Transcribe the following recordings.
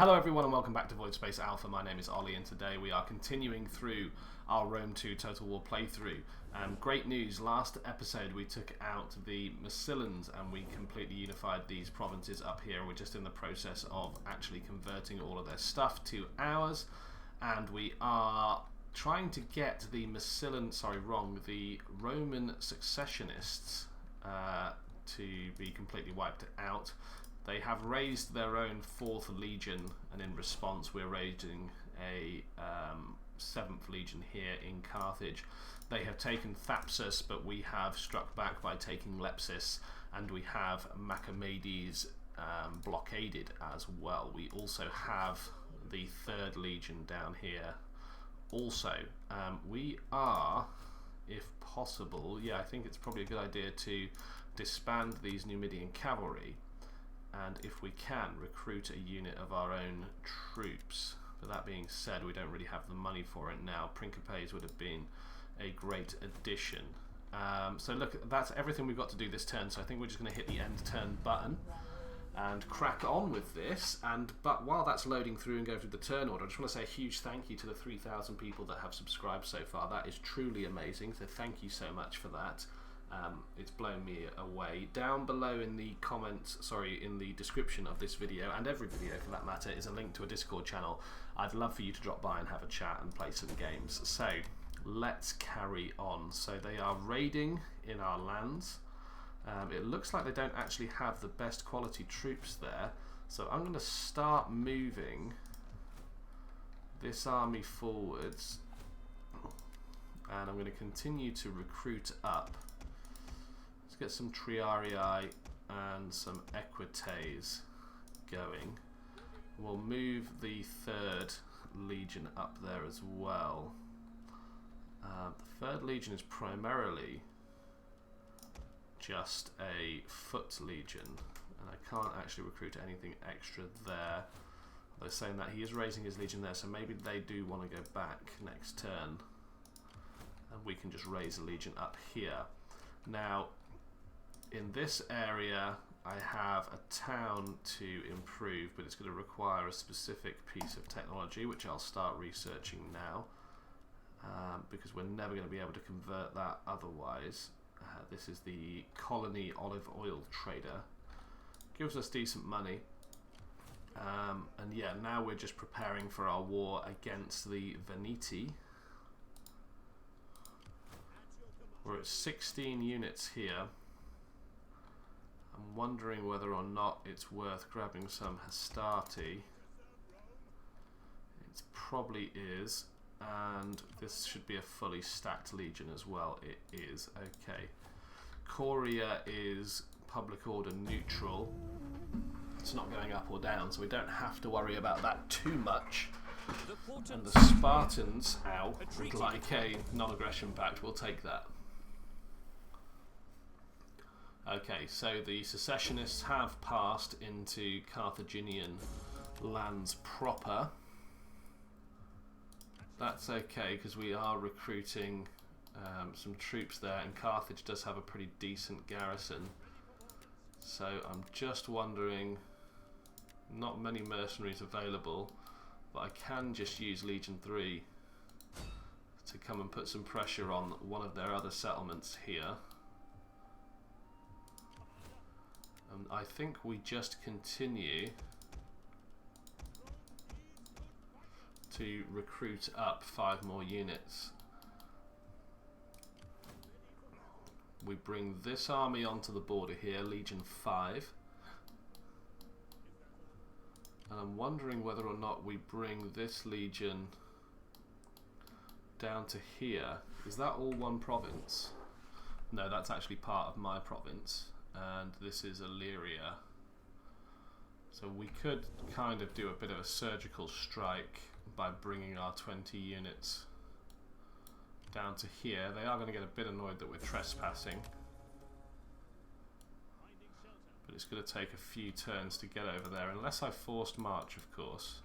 Hello everyone and welcome back to Voidspace Alpha. My name is Ollie and today we are continuing through our Rome 2 Total War playthrough. Great news, last episode we took out the Massillans and we completely unified these provinces up here. We're just in the process of actually converting all of their stuff to ours, and we are trying to get the the Roman successionists to be completely wiped out. They have raised their own 4th Legion, and in response we're raising a 7th Legion here in Carthage. They have taken Thapsus, but we have struck back by taking Lepsis, and we have Macamades blockaded as well. We also have the 3rd Legion down here. Also, we are, if possible, I think it's probably a good idea to disband these Numidian cavalry, and if we can, recruit a unit of our own troops. But that being said, we don't really have the money for it now. Principes would have been a great addition. So look, that's everything we've got to do this turn, so I think we're just going to hit the end turn button and crack on with this. But while that's loading through and go through the turn order, I just want to say a huge thank you to the 3,000 people that have subscribed so far. That is truly amazing, so thank you so much for that. It's blown me away. Down below in the comments, in the description of this video, and every video for that matter, is a link to a Discord channel. I'd love for you to drop by and have a chat and play some games. So let's carry on. So they are raiding in our lands. It looks like they don't actually have the best quality troops there. So I'm going to start moving this army forwards, and I'm going to continue to recruit up. Let's get some Triarii and some Equites going. We'll move the 3rd Legion up there as well. The 3rd Legion is primarily just a foot legion, and I can't actually recruit anything extra there. They're saying that he is raising his legion there, so maybe they do want to go back next turn, and we can just raise a legion up here. Now, in this area, I have a town to improve, but it's going to require a specific piece of technology, which I'll start researching now, because we're never going to be able to convert that otherwise. This is the Colony Olive Oil Trader. Gives us decent money. And yeah, now we're just preparing for our war against the Veneti. We're at 16 units here. I'm wondering whether or not it's worth grabbing some Hastati. It probably is, and this should be a fully stacked legion as well. It is. Okay. Coria is public order neutral. It's not going up or down, so we don't have to worry about that too much. And the Spartans, would like a non-aggression pact. We'll take that. Okay, so the secessionists have passed into Carthaginian lands proper. That's okay, because we are recruiting some troops there, and Carthage does have a pretty decent garrison. So I'm just wondering, not many mercenaries available, but I can just use Legion 3 to come and put some pressure on one of their other settlements here. I think we just continue to recruit up 5 more units. We bring this army onto the border here, Legion 5. And I'm wondering whether or not we bring this legion down to here. Is that all one province? No, that's actually part of my province. And this is Illyria. So we could kind of do a bit of a surgical strike by bringing our 20 units down to here. They are going to get a bit annoyed that we're trespassing, but it's going to take a few turns to get over there, unless I forced march, of course.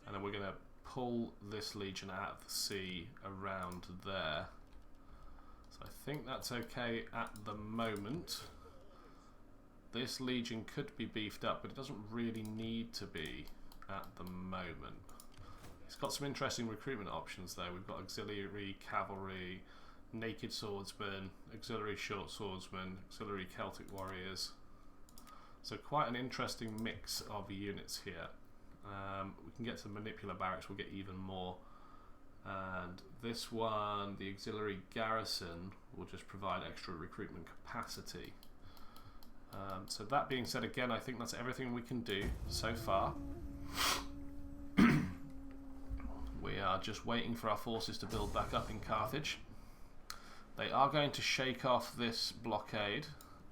And then we're going to pull this legion out of the sea around there. So I think that's okay at the moment. This legion could be beefed up, but it doesn't really need to be at the moment. It's got some interesting recruitment options though. We've got auxiliary cavalry, naked swordsmen, auxiliary short swordsmen, auxiliary Celtic warriors. So quite an interesting mix of units here. We can get to the manipular barracks, we'll get even more. And this one, the auxiliary garrison, will just provide extra recruitment capacity. So that being said, again, I think that's everything we can do so far. We are just waiting for our forces to build back up in Carthage. They are going to shake off this blockade.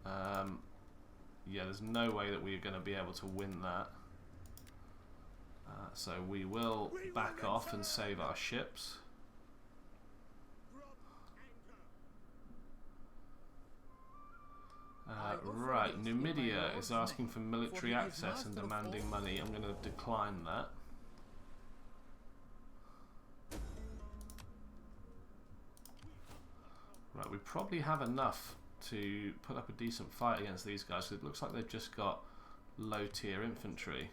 Yeah, there's no way that we're going to be able to win that. So we will back off and save our ships. Right, Numidia is asking for military access and demanding money. I'm going to decline that. Right, we probably have enough to put up a decent fight against these guys, because it looks like they've just got low tier infantry.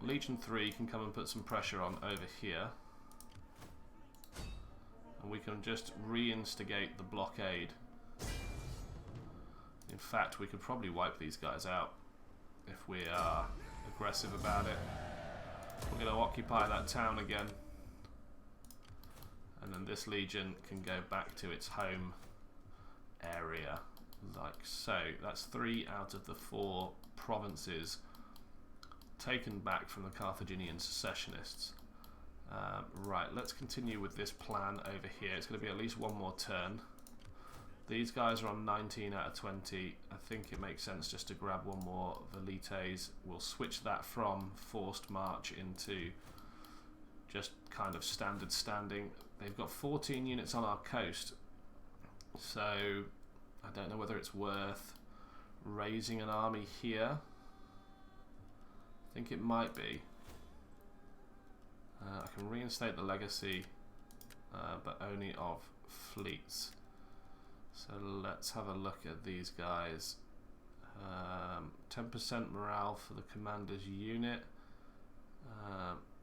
Legion 3 can come and put some pressure on over here, and we can just reinstigate the blockade. In fact, we could probably wipe these guys out if we are aggressive about it. We're going to occupy that town again, and then this legion can go back to its home area, like so. That's 3 out of the 4 provinces taken back from the Carthaginian secessionists. Right, let's continue with this plan over here. It's going to be at least one more turn. These guys are on 19 out of 20. I think it makes sense just to grab one more velites. We'll switch that from forced march into just kind of standard standing. They've got 14 units on our coast, so I don't know whether it's worth raising an army here. I think it might be. I can reinstate the legacy, but only of fleets. So let's have a look at these guys. 10% morale for the commander's unit.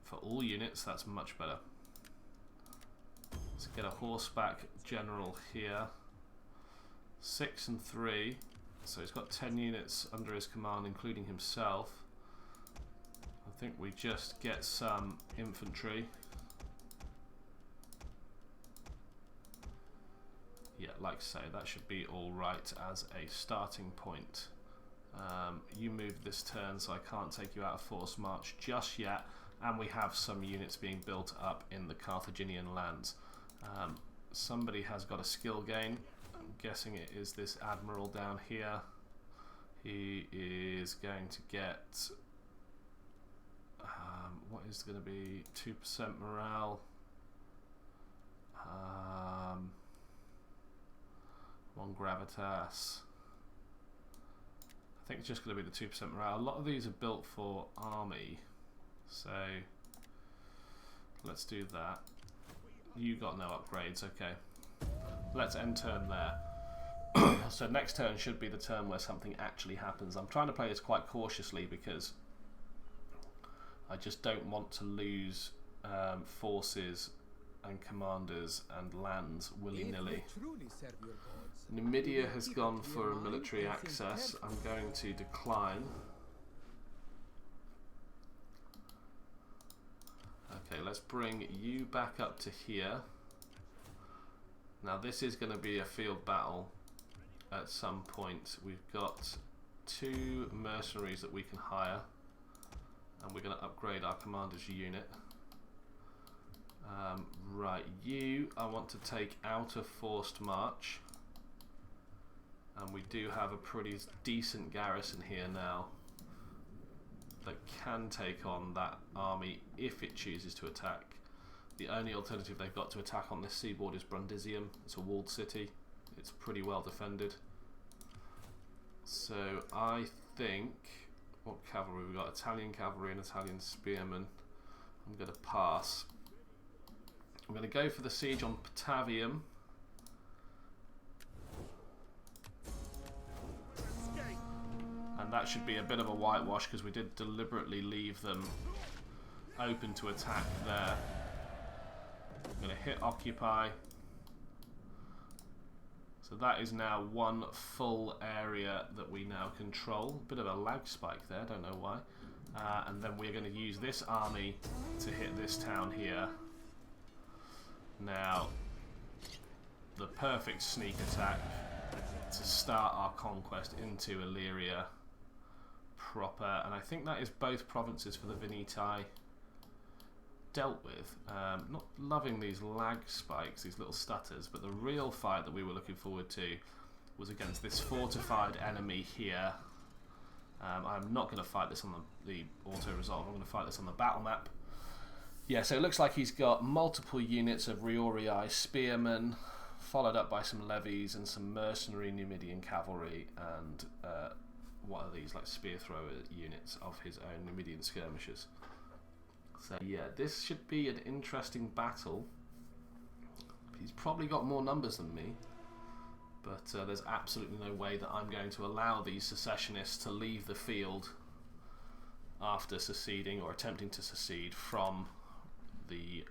For all units, that's much better. Let's get a horseback general here. 6 and 3. So he's got 10 units under his command, including himself. I think we just get some infantry. Yeah, like so, that should be alright as a starting point. You move this turn, so I can't take you out of force march just yet, and we have some units being built up in the Carthaginian lands. Somebody has got a skill gain. I'm guessing it is this admiral down here. He is going to get what is going to be 2% morale. One gravitas. I think it's just going to be the 2% morale. A lot of these are built for army, so let's do that. You got no upgrades, okay. Let's end turn there. So next turn should be the turn where something actually happens. I'm trying to play this quite cautiously because I just don't want to lose forces and commanders and lands willy-nilly. Numidia has gone for a military access. I'm going to decline. Okay, let's bring you back up to here. Now this is going to be a field battle at some point. We've got 2 mercenaries that we can hire, and we're going to upgrade our commander's unit. Right, you I want to take out of forced march, and we do have a pretty decent garrison here now that can take on that army if it chooses to attack. The only alternative they've got to attack on this seaboard is Brundisium. It's a walled city. It's pretty well defended. So I think, what cavalry we got? Italian cavalry and Italian spearmen. I'm going to pass. I'm going to go for the siege on Patavium. that should be a bit of a whitewash because we did deliberately leave them open to attack there. I'm going to hit occupy. So that is now one full area that we now control. Bit of a lag spike there, don't know why. And then we're going to use this army to hit this town here. Now, the perfect sneak attack to start our conquest into Illyria proper. And I think that is both provinces for the Veneti dealt with. Not loving these lag spikes, these little stutters, but the real fight that we were looking forward to was against this fortified enemy here. I'm not going to fight this on the auto-resolve, I'm going to fight this on the battle map. Yeah, so it looks like he's got multiple units of Riorii spearmen, followed up by some levies and some mercenary Numidian cavalry, and what are these, like spear thrower units of his own Numidian skirmishers. So yeah, this should be an interesting battle. He's probably got more numbers than me, but there's absolutely no way that I'm going to allow these secessionists to leave the field after seceding or attempting to secede from the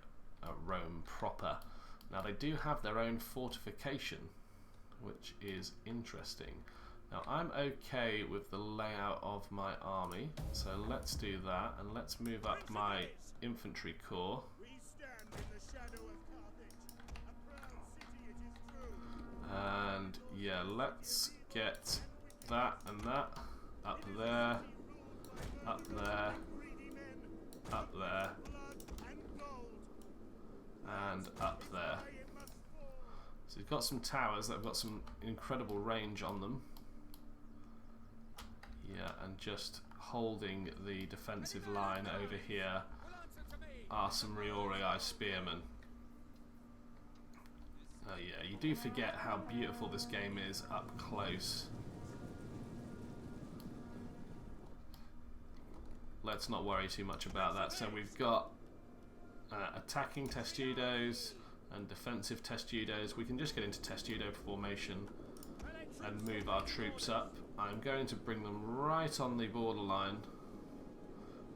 Rome proper. Now they do have their own fortification, which is interesting. Now I'm okay with the layout of my army, so let's do that, and let's move up my infantry corps. And yeah, let's get that and that up there, up there, up there, and up there. So we've got some towers that have got some incredible range on them. Yeah, and just holding the defensive line over here are some Riorii spearmen. Yeah, you do forget how beautiful this game is up close. Let's not worry too much about that. So we've got attacking testudos and defensive testudos. We can just get into testudo formation and move our troops up. I'm going to bring them right on the borderline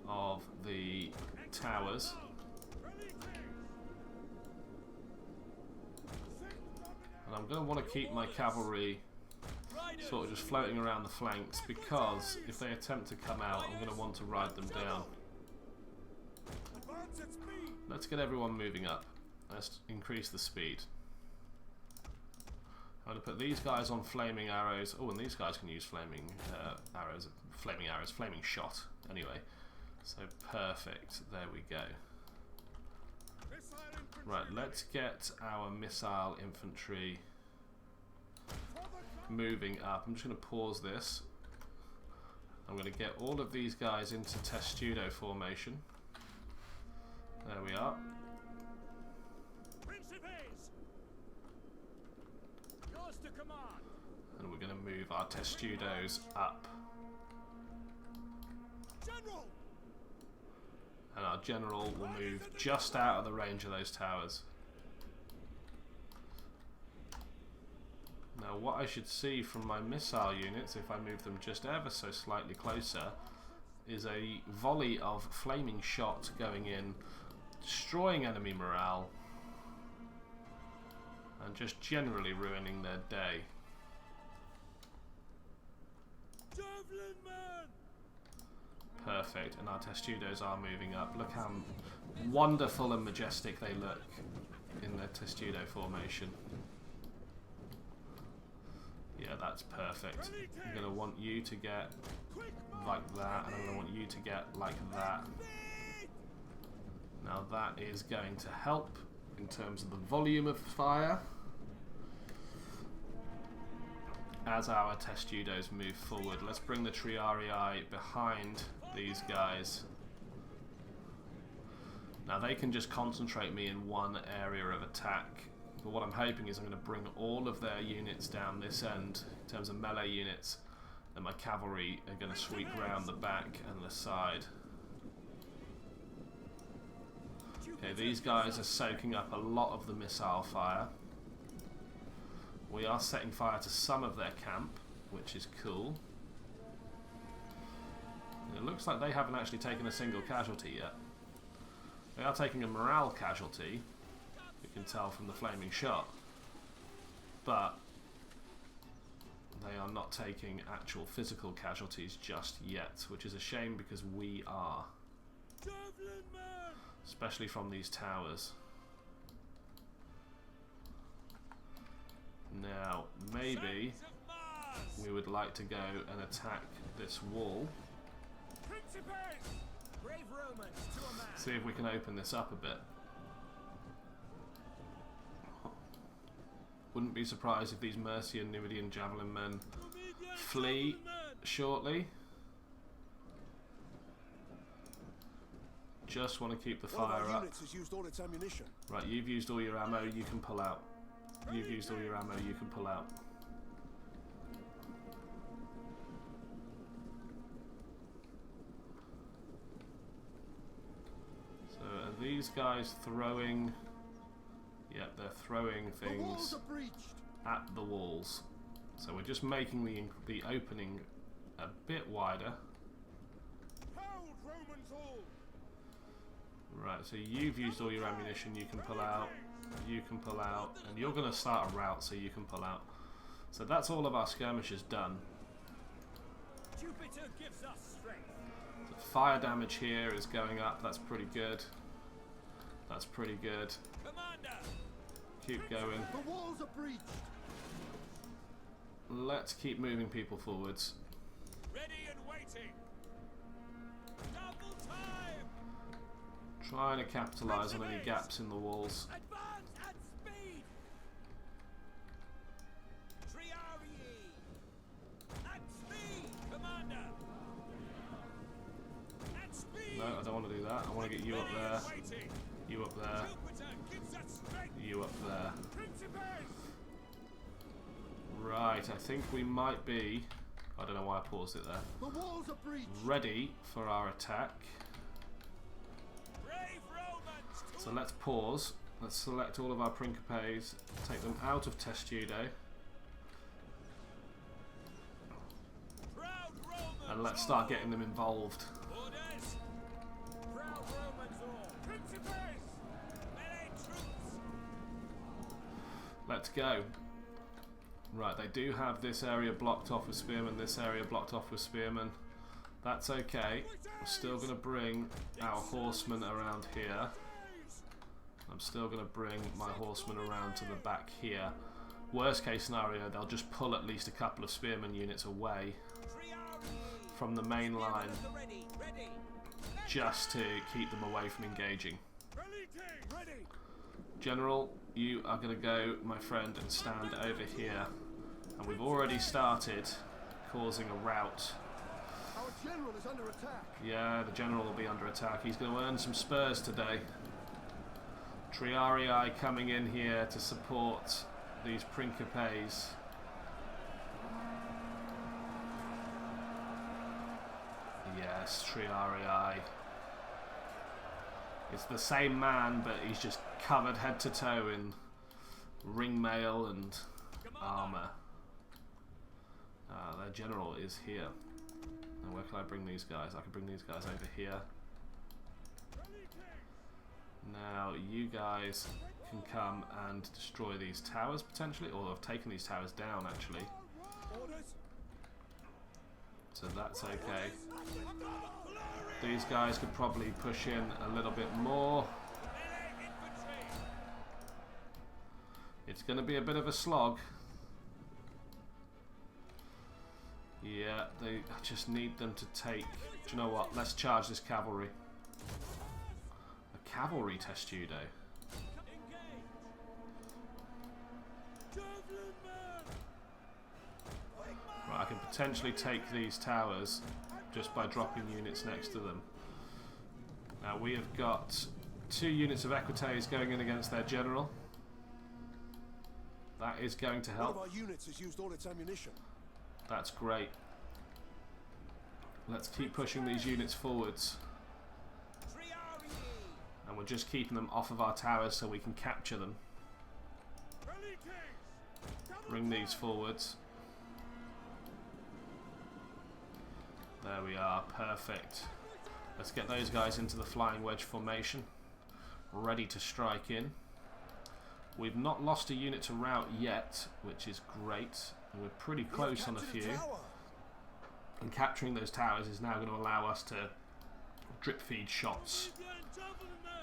of the towers. And I'm going to want to keep my cavalry sort of just floating around the flanks, because if they attempt to come out, I'm going to want to ride them down. Let's get everyone moving up. Let's increase the speed. I'm going to put these guys on flaming arrows. Oh, and these guys can use flaming arrows. Flaming shot. Anyway, so perfect. There we go. Right, let's get our missile infantry moving up. I'm just going to pause this. I'm going to get all of these guys into testudo formation. There we are. And we're going to move our testudos up. And our general will move just out of the range of those towers. Now what I should see from my missile units, if I move them just ever so slightly closer, is a volley of flaming shot going in, destroying enemy morale, and just generally ruining their day. Perfect, and our testudos are moving up. Look how wonderful and majestic they look in their testudo formation. Yeah, that's perfect. I'm going to want you to get like that, and I'm going to want you to get like that. Now that is going to help in terms of the volume of fire as our testudos move forward. Let's bring the Triarii behind these guys. Now they can just concentrate me in one area of attack, but what I'm hoping is I'm going to bring all of their units down this end in terms of melee units, and my cavalry are going to sweep round the back and the side. Okay, these guys are soaking up a lot of the missile fire. We are setting fire to some of their camp, which is cool. Looks like they haven't actually taken a single casualty yet. They are taking a morale casualty, you can tell from the flaming shot, but they are not taking actual physical casualties just yet, which is a shame because we are. Especially from these towers. Now, maybe we would like to go and attack this wall. See if we can open this up a bit. Wouldn't be surprised if these Mercian Numidian javelin men flee shortly. Just want to keep the fire up. Right, you've used all your ammo, you can pull out. You've used all your ammo, you can pull out. So are these guys throwing... Yep, they're throwing things at the walls. So we're just making the opening a bit wider. Right, so you've used all your ammunition, you can pull out, you can pull out, and you're going to start a rout so you can pull out. So that's all of our skirmishers done. Jupiter gives us strength. The fire damage here is going up, that's pretty good. That's pretty good. Commander. Keep going. The walls are breached. Let's keep moving people forwards. Ready and waiting. Double time. Trying to capitalise on any gaps in the walls. Advance at speed. Triarii. At speed, Commander. At speed. No, I don't want to do that. I want to get you up there. You up there. You up there. Right, I think we might be... I don't know why I paused it there. The walls are breached. Ready for our attack. Brave Romans. So let's pause. Let's select all of our Principes. Take them out of Testudo. Proud Romans. And let's start getting them involved. Orders. Proud Romans all. Principes. Melee troops. Let's go. Right, they do have this area blocked off with spearmen, this area blocked off with spearmen. That's okay. I'm still going to bring our horsemen around here. I'm still going to bring my horsemen around to the back here. Worst case scenario, they'll just pull at least a couple of spearmen units away from the main line just to keep them away from engaging. General, you are going to go, my friend, and stand over here. And we've already started causing a rout. Our general is under attack. Yeah, the general will be under attack. He's going to earn some spurs today. Triarii coming in here to support these Principes. Yes, Triarii. It's the same man, but he's just covered head to toe in ring mail and armour. Their general is here. And where can I bring these guys? I can bring these guys over here. Now you guys can come and destroy these towers potentially, or have taken these towers down actually. So that's okay. These guys could probably push in a little bit more. It's going to be a bit of a slog. Yeah, I just need them to take... Do you know what? Let's charge this cavalry. A cavalry testudo. Right, I can potentially take these towers just by dropping units next to them. Now we have got 2 units of Equites going in against their general. That is going to help. One of our units has used all its ammunition. That's great. Let's keep pushing these units forwards. And we're just keeping them off of our towers so we can capture them. Bring these forwards. There we are, perfect. Let's get those guys into the flying wedge formation, ready to strike in. We've not lost a unit to rout yet, which is great. And we're pretty close on a few. And capturing those towers is now going to allow us to drip feed shots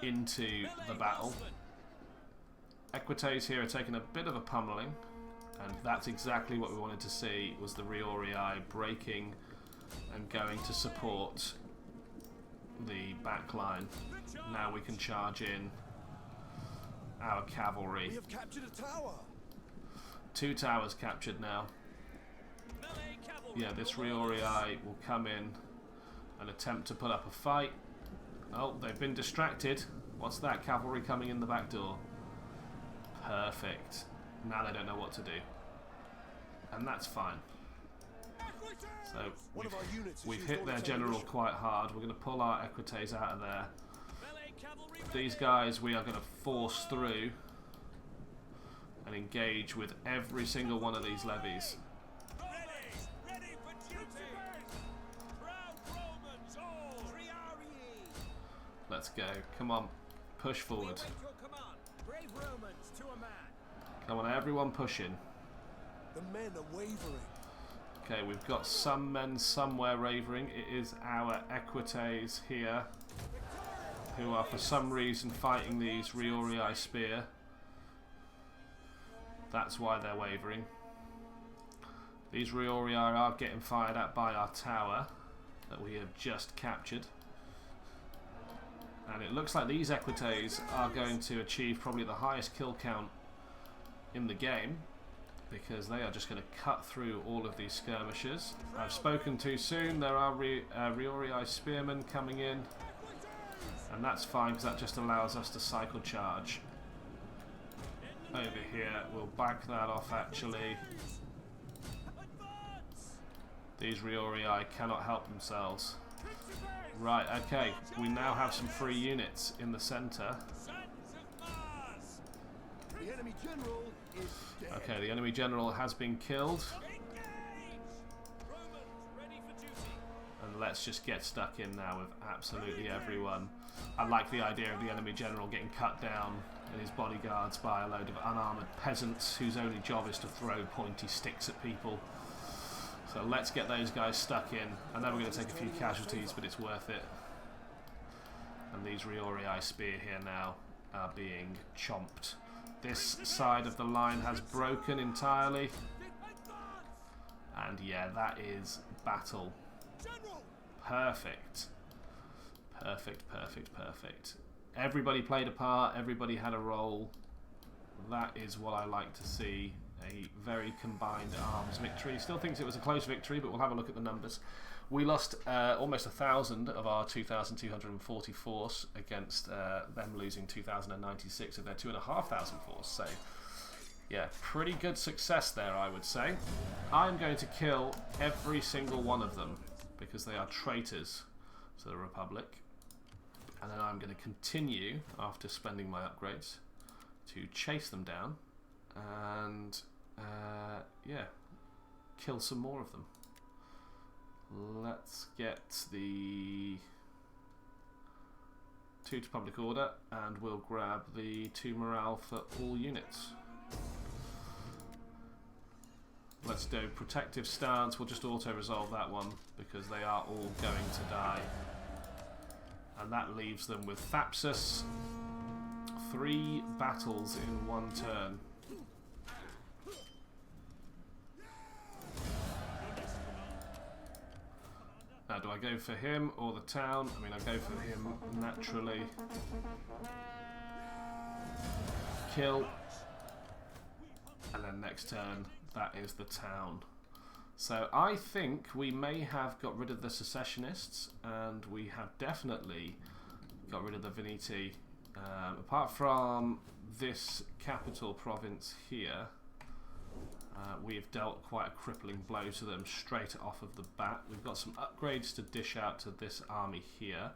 into the battle. Equites here are taking a bit of a pummeling, and that's exactly what we wanted to see, was the Riorii breaking and going to support the back line. Now we can charge in our cavalry. We have captured a tower. 2 towers captured now. Yeah, this Riorii will come in and attempt to put up a fight. Oh, they've been distracted. What's that? Cavalry coming in the back door. Perfect. Now they don't know what to do. And that's fine. So we've hit their general quite hard. We're going to pull our Equites out of there. These guys we are going to force through and engage with every single one of these levies. Let's go. Come on. Push forward. Come on, everyone pushing. The men are wavering. Okay, we've got some men somewhere wavering. It is our Equites here who are for some reason fighting these Riorii spear. That's why they're wavering. These Riorii are getting fired at by our tower that we have just captured. And it looks like these Equites are going to achieve probably the highest kill count in the game, because they are just going to cut through all of these skirmishers. I've spoken too soon. There are Riorii spearmen coming in, and that's fine because that just allows us to cycle charge. Over here, we'll back that off actually. These Riorii cannot help themselves. Right, okay, we now have some free units in the centre. The enemy general is dead. Okay, the enemy general has been killed. And let's just get stuck in now with absolutely everyone. I like the idea of the enemy general getting cut down and his bodyguards by a load of unarmoured peasants whose only job is to throw pointy sticks at people. So let's get those guys stuck in. I know we're going to take a few casualties, but it's worth it. And these Riorii spear here now are being chomped. This side of the line has broken entirely. And yeah, that is battle. Perfect. Perfect, perfect, perfect. Everybody played a part, everybody had a role. That is what I like to see. A very combined arms victory. Still thinks it was a close victory, but we'll have a look at the numbers. We lost almost 1,000 of our 2,240 force against them losing 2,096 of their 2,500 force. So, yeah, pretty good success there, I would say. I'm going to kill every single one of them because they are traitors to the Republic. And then I'm going to continue, after spending my upgrades, to chase them down and yeah, kill some more of them. Let's get the 2 to public order, and we'll grab the 2 morale for all units. Let's do protective stance. We'll just auto-resolve that one because they are all going to die. And that leaves them with Thapsus. 3 battles in 1 turn. Now, do I go for him or the town? I mean, I go for him naturally. Kill. And then next turn, that is the town. So I think we may have got rid of the secessionists, and we have definitely got rid of the Veneti. Apart from this capital province here, we have dealt quite a crippling blow to them straight off of the bat. We've got some upgrades to dish out to this army here.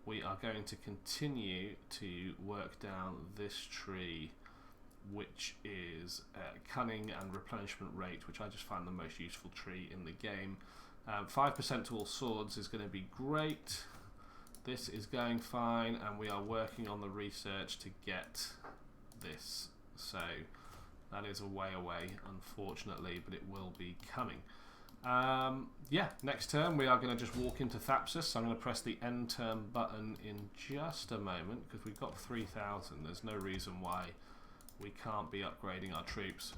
We are going to continue to work down this tree, which is cunning and replenishment rate, which I just find the most useful tree in the game. 5% to all swords is going to be great. This is going fine, and we are working on the research to get this. So that is a way away, unfortunately, but it will be coming. Yeah, next turn we are going to just walk into Thapsus. So I'm going to press the end turn button in just a moment, because we've got 3,000. There's no reason why we can't be upgrading our troops.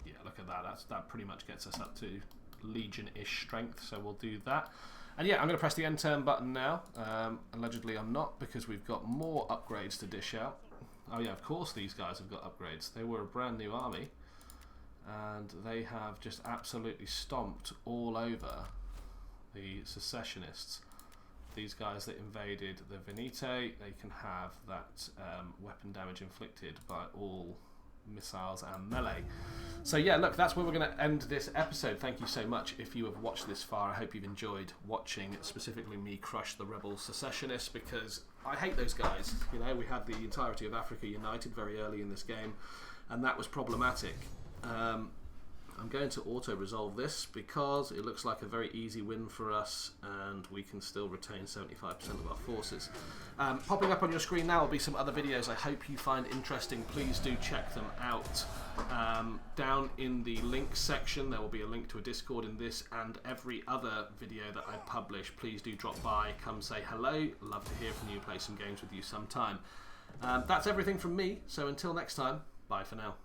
Yeah, look at that. That pretty much gets us up to Legion-ish strength, so we'll do that. And yeah, I'm going to press the end turn button now. Allegedly I'm not, because we've got more upgrades to dish out. Oh yeah, of course these guys have got upgrades. They were a brand new army, and they have just absolutely stomped all over the secessionists. These guys that invaded the Venite, they can have that weapon damage inflicted by all missiles and melee. So yeah, look, that's where we're going to end this episode. Thank you so much if you have watched this far. I hope you've enjoyed watching specifically me crush the rebel secessionists, because I hate those guys. You know, we had the entirety of Africa united very early in this game, and that was problematic. I'm going to auto-resolve this because it looks like a very easy win for us, and we can still retain 75% of our forces. Popping up on your screen now will be some other videos I hope you find interesting. Please do check them out. Down in the links section there will be a link to a Discord in this and every other video that I publish. Please do drop by, come say hello. Love to hear from you, play some games with you sometime. That's everything from me, so until next time, bye for now.